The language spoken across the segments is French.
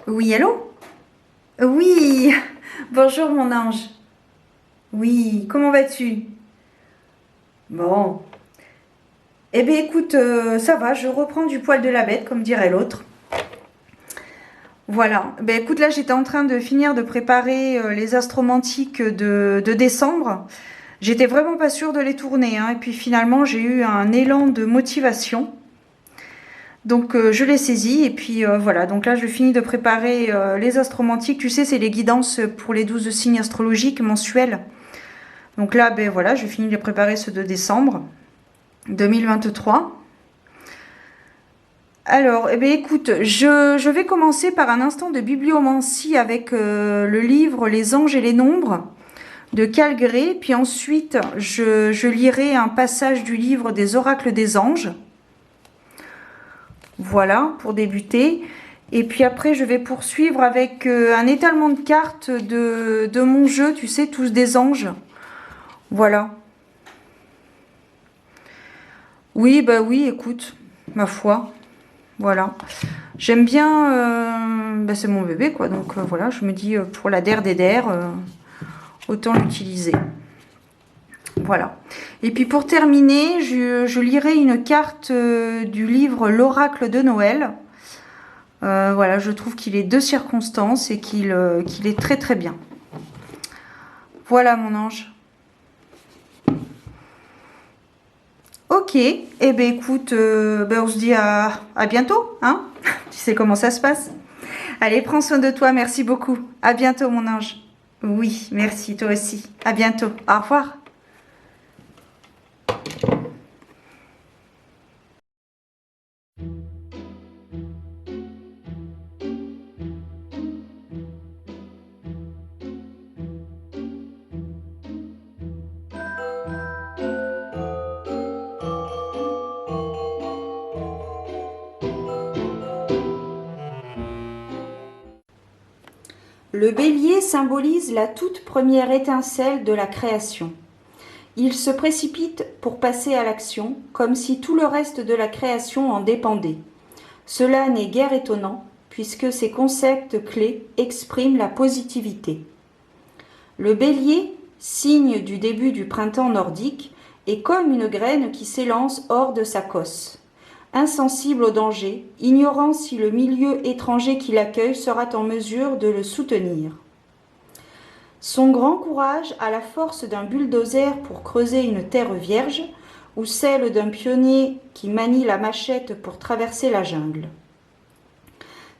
Oui, allô? Oui, bonjour mon ange. Oui, comment vas-tu? Bon, eh bien écoute, ça va, je reprends du poil de la bête, comme dirait l'autre. Voilà, ben écoute, là j'étais en train de finir de préparer les astromantiques de décembre. J'étais vraiment pas sûre de les tourner, hein, et puis finalement j'ai eu un élan de motivation. Donc je les saisis, et puis voilà, donc là je finis de préparer les astromantiques. Tu sais, c'est les guidances pour les 12 signes astrologiques mensuels. Donc là, ben voilà, je finis de préparer ceux de décembre 2023. Alors, eh bien, écoute, je vais commencer par un instant de bibliomancie avec le livre Les anges et les nombres de Calgré. Puis ensuite, je lirai un passage du livre des oracles des anges. Voilà, pour débuter. Et puis après, je vais poursuivre avec un étalement de cartes de mon jeu, tu sais, tous des anges. Voilà. Oui, bah oui, écoute, ma foi. Voilà. J'aime bien, bah c'est mon bébé quoi, donc voilà, je me dis pour la der des der, autant l'utiliser. Voilà. Et puis pour terminer, je lirai une carte du livre L'Oracle de Noël. Voilà, je trouve qu'il est de circonstance et qu'il est très très bien. Voilà mon ange. Ok, et eh ben écoute, ben on se dit à bientôt, hein? Tu sais comment ça se passe. Allez, prends soin de toi, merci beaucoup. À bientôt, mon ange. Oui, merci, toi aussi. À bientôt. Au revoir. Le bélier symbolise la toute première étincelle de la création. Il se précipite pour passer à l'action, comme si tout le reste de la création en dépendait. Cela n'est guère étonnant, puisque ces concepts clés expriment la positivité. Le bélier, signe du début du printemps nordique, est comme une graine qui s'élance hors de sa cosse. Insensible au danger, ignorant si le milieu étranger qui l'accueille sera en mesure de le soutenir. Son grand courage a la force d'un bulldozer pour creuser une terre vierge ou celle d'un pionnier qui manie la machette pour traverser la jungle.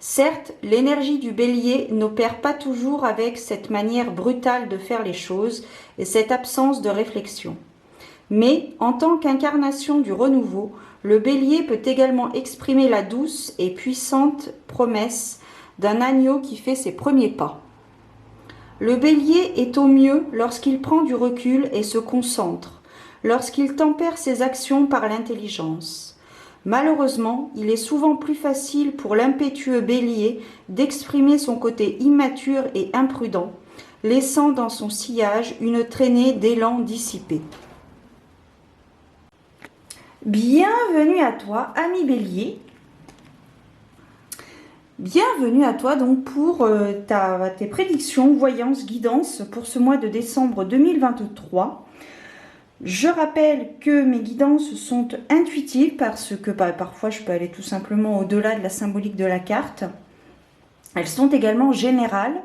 Certes, l'énergie du bélier n'opère pas toujours avec cette manière brutale de faire les choses et cette absence de réflexion. Mais, en tant qu'incarnation du renouveau, le bélier peut également exprimer la douce et puissante promesse d'un agneau qui fait ses premiers pas. Le bélier est au mieux lorsqu'il prend du recul et se concentre, lorsqu'il tempère ses actions par l'intelligence. Malheureusement, il est souvent plus facile pour l'impétueux bélier d'exprimer son côté immature et imprudent, laissant dans son sillage une traînée d'élan dissipé. Bienvenue à toi, ami bélier. Bienvenue à toi donc pour tes prédictions, voyances, guidances pour ce mois de décembre 2023. Je rappelle que mes guidances sont intuitives parce que parfois je peux aller tout simplement au-delà de la symbolique de la carte. Elles sont également générales,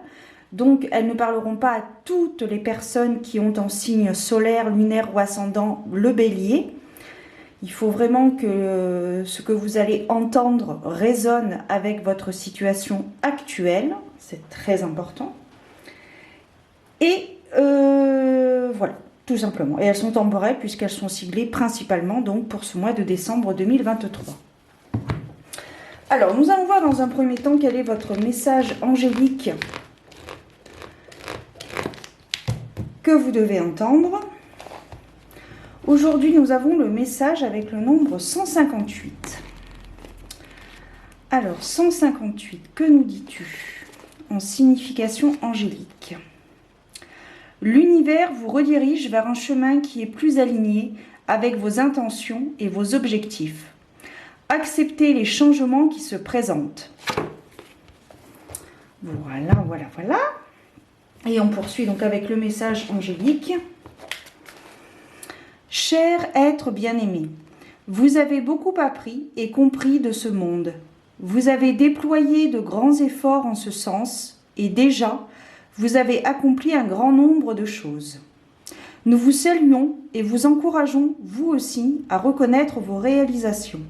donc elles ne parleront pas à toutes les personnes qui ont en signe solaire, lunaire ou ascendant le bélier. Il faut vraiment que ce que vous allez entendre résonne avec votre situation actuelle. C'est très important. Et voilà, tout simplement. Et elles sont temporelles puisqu'elles sont ciblées principalement donc pour ce mois de décembre 2023. Alors, nous allons voir dans un premier temps quel est votre message angélique que vous devez entendre. Aujourd'hui, nous avons le message avec le nombre 158. Alors, 158, que nous dis-tu en signification angélique? L'univers vous redirige vers un chemin qui est plus aligné avec vos intentions et vos objectifs. accepter les changements qui se présentent. Voilà, voilà, voilà. Et on poursuit donc avec le message angélique. Cher être bien-aimé, vous avez beaucoup appris et compris de ce monde. Vous avez déployé de grands efforts en ce sens et déjà, vous avez accompli un grand nombre de choses. Nous vous saluons et vous encourageons, vous aussi, à reconnaître vos réalisations.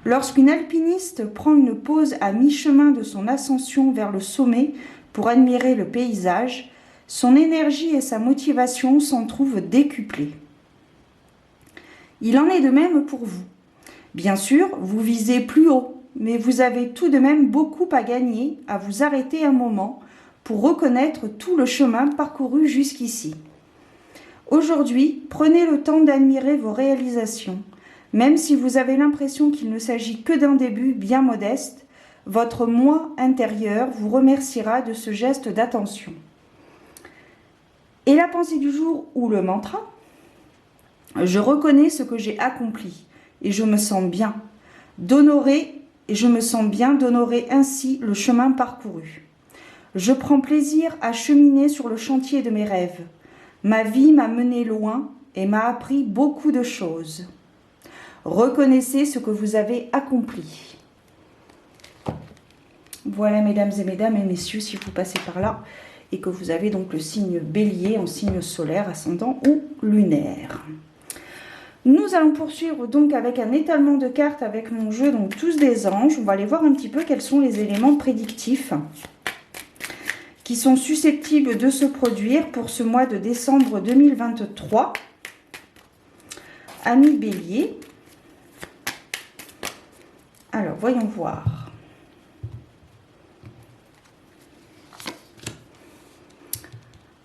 Lorsqu'une alpiniste prend une pause à mi-chemin de son ascension vers le sommet pour admirer le paysage, son énergie et sa motivation s'en trouvent décuplées. Il en est de même pour vous. Bien sûr, vous visez plus haut, mais vous avez tout de même beaucoup à gagner à vous arrêter un moment pour reconnaître tout le chemin parcouru jusqu'ici. Aujourd'hui, prenez le temps d'admirer vos réalisations. Même si vous avez l'impression qu'il ne s'agit que d'un début bien modeste, votre moi intérieur vous remerciera de ce geste d'attention. Et la pensée du jour ou le mantra ? Je reconnais ce que j'ai accompli et je me sens bien d'honorer ainsi le chemin parcouru. Je prends plaisir à cheminer sur le chantier de mes rêves. Ma vie m'a mené loin et m'a appris beaucoup de choses. Reconnaissez ce que vous avez accompli. Voilà, mesdames et messieurs, si vous passez par là et que vous avez donc le signe bélier en signe solaire, ascendant ou lunaire. Nous allons poursuivre donc avec un étalement de cartes avec mon jeu, donc tous des anges. On va aller voir un petit peu quels sont les éléments prédictifs qui sont susceptibles de se produire pour ce mois de décembre 2023. Amis bélier. Alors, voyons voir.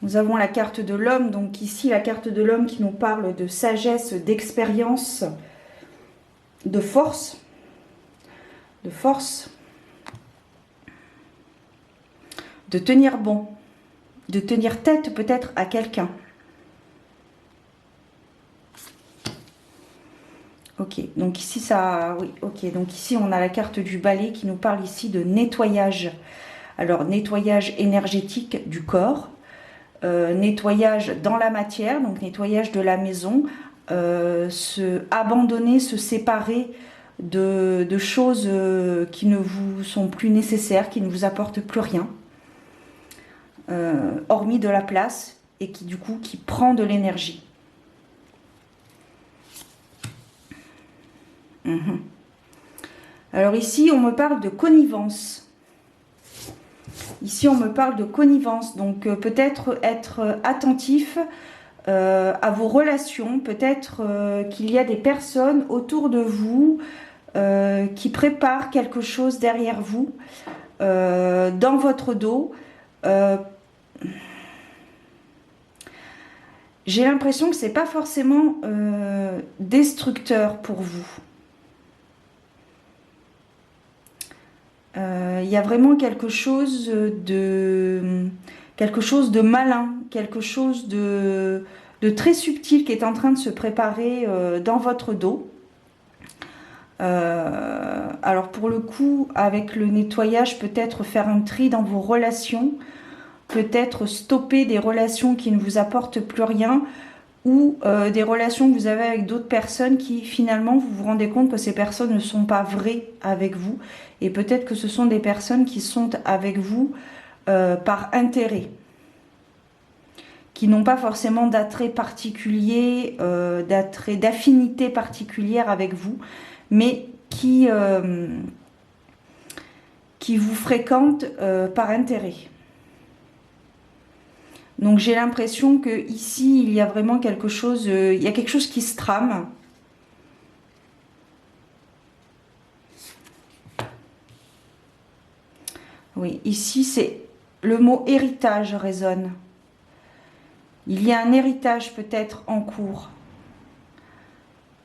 Nous avons la carte de l'homme, donc ici la carte de l'homme qui nous parle de sagesse, d'expérience, de force, de tenir bon, de tenir tête peut-être à quelqu'un. Ok, donc ici ça, oui, ok, donc ici on a la carte du balai qui nous parle ici de nettoyage. Alors nettoyage énergétique du corps. Nettoyage dans la matière, donc nettoyage de la maison, se abandonner, se séparer de choses qui ne vous sont plus nécessaires, qui ne vous apportent plus rien, hormis de la place et qui du coup qui prend de l'énergie. Alors ici on me parle de connivence. Ici, on me parle de connivence, donc peut-être être attentif à vos relations, peut-être qu'il y a des personnes autour de vous qui préparent quelque chose derrière vous, dans votre dos. J'ai l'impression que ce n'est pas forcément destructeur pour vous. Il y a vraiment quelque chose de malin, quelque chose de très subtil qui est en train de se préparer dans votre dos. Alors pour le coup, avec le nettoyage, peut-être faire un tri dans vos relations, peut-être stopper des relations qui ne vous apportent plus rien, ou des relations que vous avez avec d'autres personnes qui finalement vous vous rendez compte que ces personnes ne sont pas vraies avec vous, et peut-être que ce sont des personnes qui sont avec vous par intérêt, qui n'ont pas forcément d'attrait particulier, d'affinité particulière avec vous, mais qui vous fréquentent par intérêt. Donc j'ai l'impression que ici il y a vraiment quelque chose, il y a quelque chose qui se trame. Oui, ici c'est le mot héritage résonne. Il y a un héritage peut-être en cours.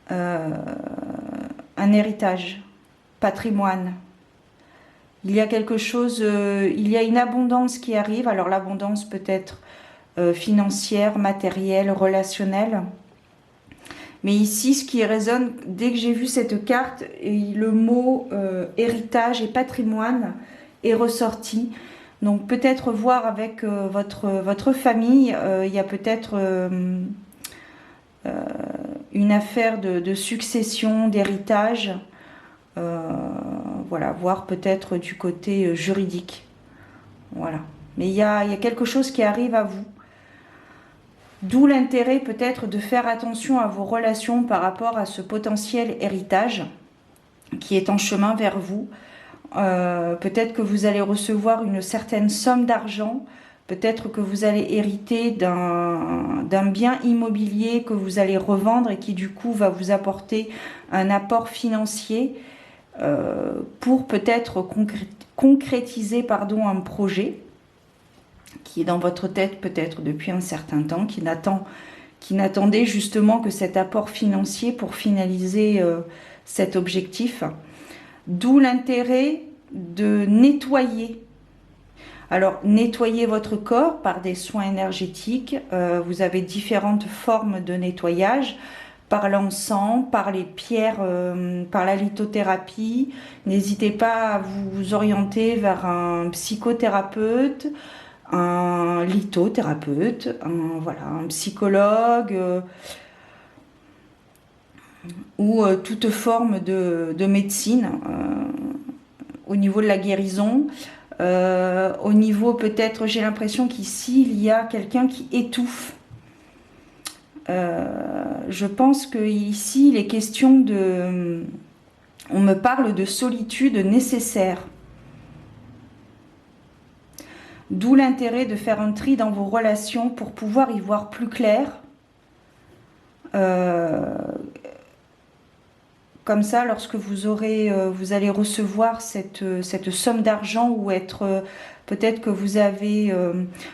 Un héritage, patrimoine. Il y a quelque chose, il y a une abondance qui arrive. Alors l'abondance peut être financière, matérielle, relationnelle. Mais ici, ce qui résonne, dès que j'ai vu cette carte, le mot héritage et patrimoine est ressorti. Donc peut-être voir avec votre famille, il y a peut-être une affaire de succession, d'héritage. Voilà, voir peut-être du côté juridique. Voilà. Mais il y a quelque chose qui arrive à vous. D'où l'intérêt peut-être de faire attention à vos relations par rapport à ce potentiel héritage qui est en chemin vers vous. Peut-être que vous allez recevoir une certaine somme d'argent, peut-être que vous allez hériter d'un bien immobilier que vous allez revendre et qui du coup va vous apporter un apport financier pour peut-être concrétiser un projet qui est dans votre tête peut-être depuis un certain temps, qui n'attendait justement que cet apport financier pour finaliser cet objectif. D'où l'intérêt de nettoyer. Alors, nettoyer votre corps par des soins énergétiques. Vous avez différentes formes de nettoyage, par l'encens, par les pierres, par la lithothérapie. N'hésitez pas à vous orienter vers un psychothérapeute, un lithothérapeute, un psychologue ou toute forme de médecine au niveau de la guérison. Au niveau peut-être, j'ai l'impression qu'ici, il y a quelqu'un qui étouffe. Je pense qu'ici, il est question de... On me parle de solitude nécessaire. D'où l'intérêt de faire un tri dans vos relations pour pouvoir y voir plus clair. Comme ça, lorsque vous allez recevoir cette somme d'argent ou peut-être que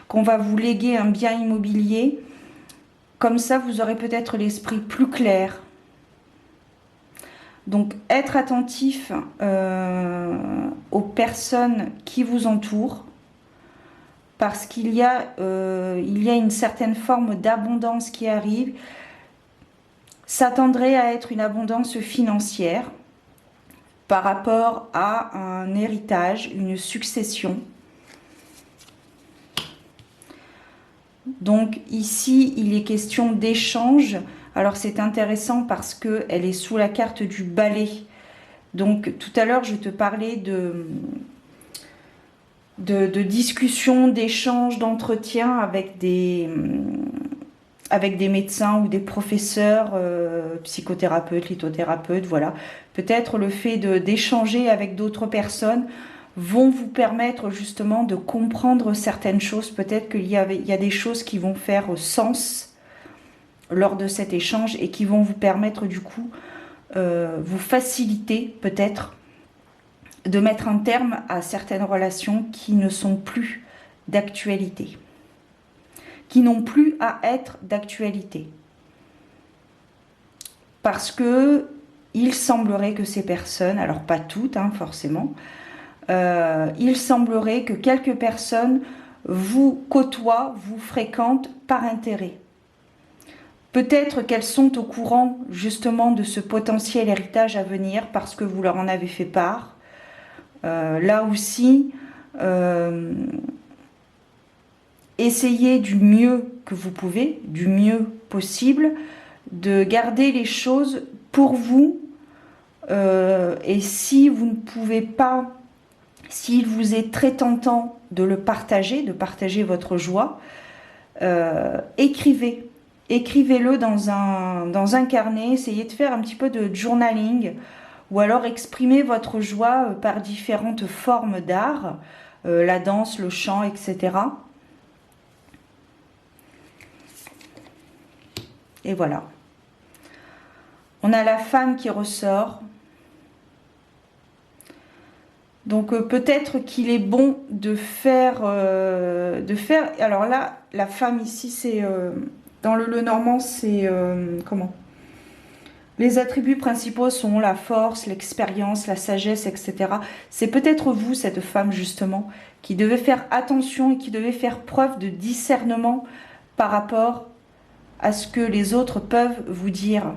qu'on va vous léguer un bien immobilier. Comme ça, vous aurez peut-être l'esprit plus clair. Donc, être attentif aux personnes qui vous entourent. Parce qu'il y a une certaine forme d'abondance qui arrive. S'attendrait à être une abondance financière par rapport à un héritage, une succession. Donc ici, il est question d'échange. Alors c'est intéressant parce qu'elle est sous la carte du balai. Donc tout à l'heure, je te parlais de discussion, d'échange, d'entretien avec des médecins ou des professeurs, psychothérapeutes, lithothérapeutes, voilà. Peut-être le fait d'échanger avec d'autres personnes vont vous permettre justement de comprendre certaines choses. Peut-être qu'il y a des choses qui vont faire sens lors de cet échange et qui vont vous permettre du coup, vous faciliter peut-être de mettre un terme à certaines relations qui ne sont plus d'actualité, qui n'ont plus à être d'actualité. Parce que il semblerait que ces personnes, alors pas toutes forcément, il semblerait que quelques personnes vous côtoient, vous fréquentent par intérêt. Peut-être qu'elles sont au courant justement de ce potentiel héritage à venir parce que vous leur en avez fait part. Là aussi, essayez du mieux que vous pouvez, du mieux possible, de garder les choses pour vous. Et si vous ne pouvez pas, s'il vous est très tentant de le partager, de partager votre joie, écrivez-le dans un carnet, essayez de faire un petit peu de journaling, ou alors exprimez votre joie par différentes formes d'art, la danse, le chant, etc. Et voilà. On a la femme qui ressort. Donc peut-être qu'il est bon de faire... Alors là, la femme ici, c'est... dans le Lenormand, c'est... comment ? Les attributs principaux sont la force, l'expérience, la sagesse, etc. C'est peut-être vous, cette femme, justement, qui devez faire attention et qui devez faire preuve de discernement par rapport à ce que les autres peuvent vous dire.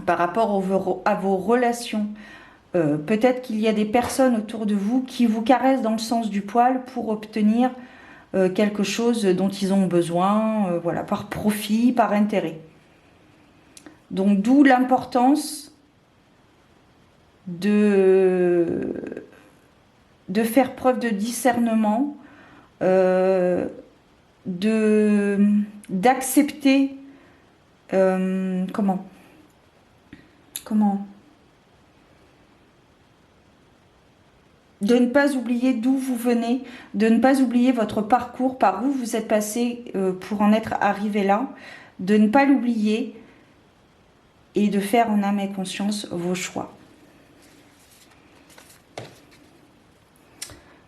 par rapport à vos relations. Peut-être qu'il y a des personnes autour de vous qui vous caressent dans le sens du poil pour obtenir quelque chose dont ils ont besoin, voilà, par profit, par intérêt. Donc d'où l'importance de faire preuve de discernement, d'accepter comment de ne pas oublier d'où vous venez, de ne pas oublier votre parcours, par où vous êtes passé pour en être arrivé là, de ne pas l'oublier et de faire en âme et conscience vos choix.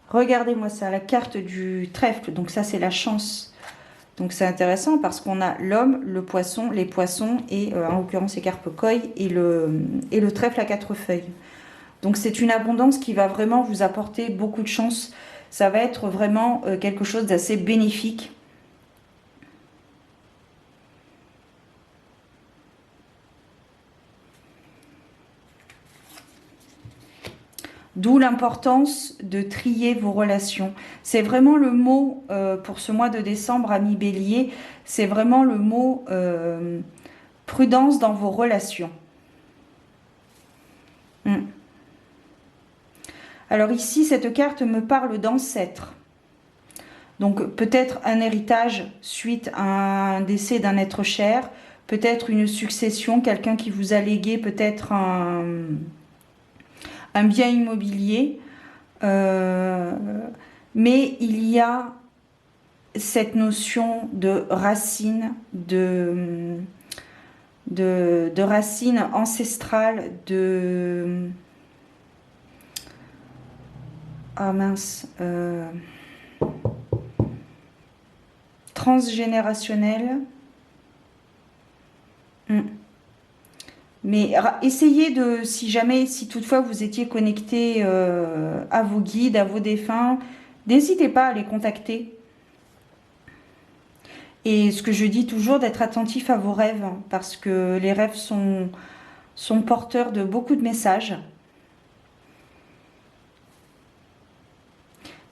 Regardez-moi ça, la carte du trèfle, donc ça c'est la chance. Donc c'est intéressant parce qu'on a l'homme, le poisson, les poissons et en l'occurrence les carpes koi et le trèfle à 4 feuilles. Donc c'est une abondance qui va vraiment vous apporter beaucoup de chance. Ça va être vraiment quelque chose d'assez bénéfique. D'où l'importance de trier vos relations. C'est vraiment le mot pour ce mois de décembre, amis Bélier, c'est vraiment le mot prudence dans vos relations. Alors ici, cette carte me parle d'ancêtre. Donc peut-être un héritage suite à un décès d'un être cher, peut-être une succession, quelqu'un qui vous a légué peut-être un bien immobilier. Mais il y a cette notion de racine, de racine ancestrale, ah mince, transgénérationnel. Mais essayez de, si toutefois vous étiez connecté à vos guides, à vos défunts, n'hésitez pas à les contacter. Et ce que je dis toujours, d'être attentif à vos rêves, parce que les rêves sont porteurs de beaucoup de messages.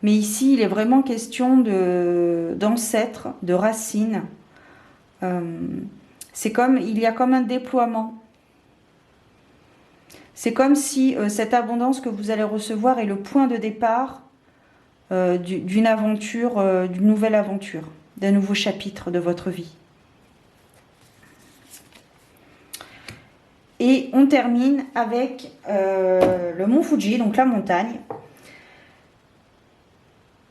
Mais ici, il est vraiment question d'ancêtres, de racines. C'est comme, il y a comme un déploiement. C'est comme si cette abondance que vous allez recevoir est le point de départ d'une aventure, d'une nouvelle aventure, d'un nouveau chapitre de votre vie. Et on termine avec le mont Fuji, donc la montagne,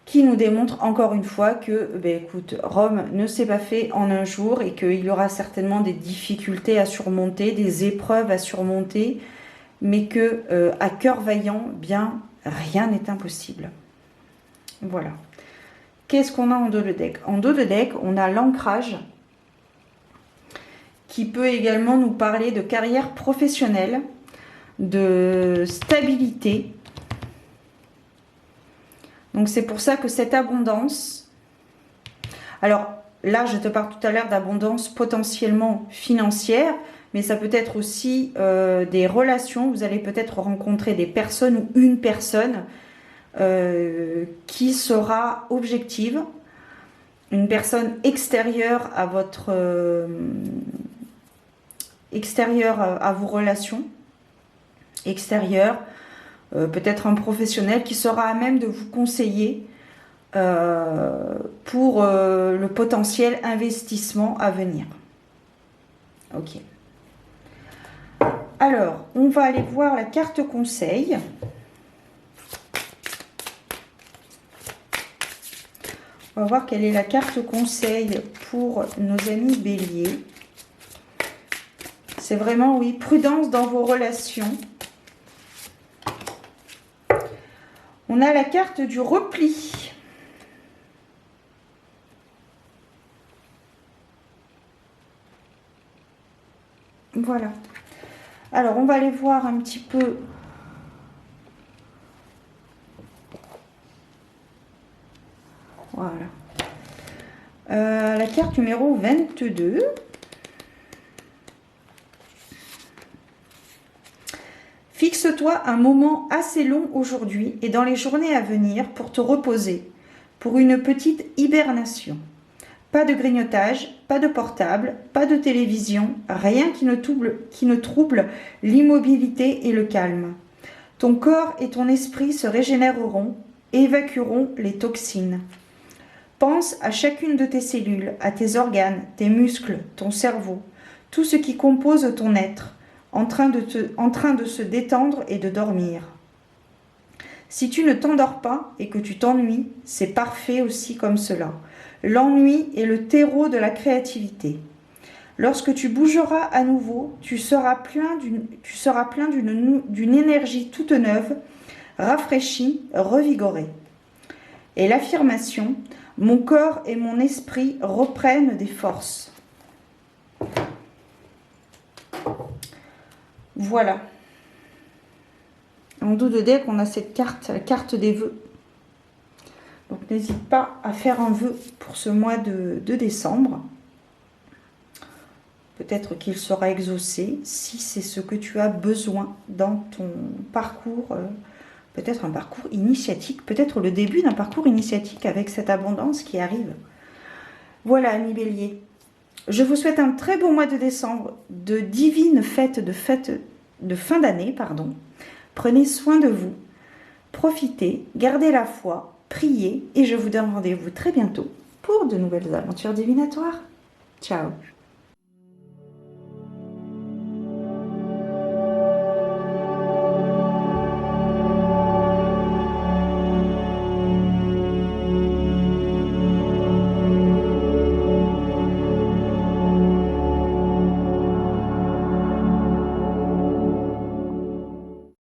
qui nous démontre encore une fois que, écoute, Rome ne s'est pas fait en un jour et qu'il y aura certainement des difficultés à surmonter, des épreuves à surmonter, mais que à cœur vaillant, bien, rien n'est impossible. Voilà. Qu'est-ce qu'on a en dos de deck? En dos de deck, on a l'ancrage qui peut également nous parler de carrière professionnelle, de stabilité. Donc c'est pour ça que cette abondance, alors là je te parle tout à l'heure d'abondance potentiellement financière, mais ça peut être aussi des relations. Vous allez peut-être rencontrer des personnes ou une personne qui sera objective, une personne extérieure à votre extérieure à vos relations, extérieure, peut-être un professionnel qui sera à même de vous conseiller pour le potentiel investissement à venir. Ok. Alors, on va aller voir la carte conseil. On va voir quelle est la carte conseil pour nos amis béliers. C'est vraiment, oui, prudence dans vos relations. On a la carte du repli. Voilà. Alors, on va aller voir un petit peu. Voilà. La carte numéro 22. Fixe-toi un moment assez long aujourd'hui et dans les journées à venir pour te reposer, pour une petite hibernation. Pas de grignotage, pas de portable, pas de télévision, rien qui ne trouble l'immobilité et le calme. Ton corps et ton esprit se régénéreront, évacueront les toxines. Pense à chacune de tes cellules, à tes organes, tes muscles, ton cerveau, tout ce qui compose ton être, en train de se détendre et de dormir. Si tu ne t'endors pas et que tu t'ennuies, c'est parfait aussi comme cela. L'ennui est le terreau de la créativité. Lorsque tu bougeras à nouveau, tu seras plein d'une énergie toute neuve, rafraîchie, revigorée. Et l'affirmation, mon corps et mon esprit reprennent des forces. Voilà. En dos de deck, on a cette carte, la carte des vœux. Donc n'hésite pas à faire un vœu pour ce mois de décembre. Peut-être qu'il sera exaucé si c'est ce que tu as besoin dans ton parcours, peut-être un parcours initiatique, peut-être le début d'un parcours initiatique avec cette abondance qui arrive. Voilà, amis Bélier. Je vous souhaite un très bon mois de décembre, de divines fêtes de fin d'année, pardon. Prenez soin de vous, profitez, gardez la foi, priez et je vous donne rendez-vous très bientôt pour de nouvelles aventures divinatoires. Ciao.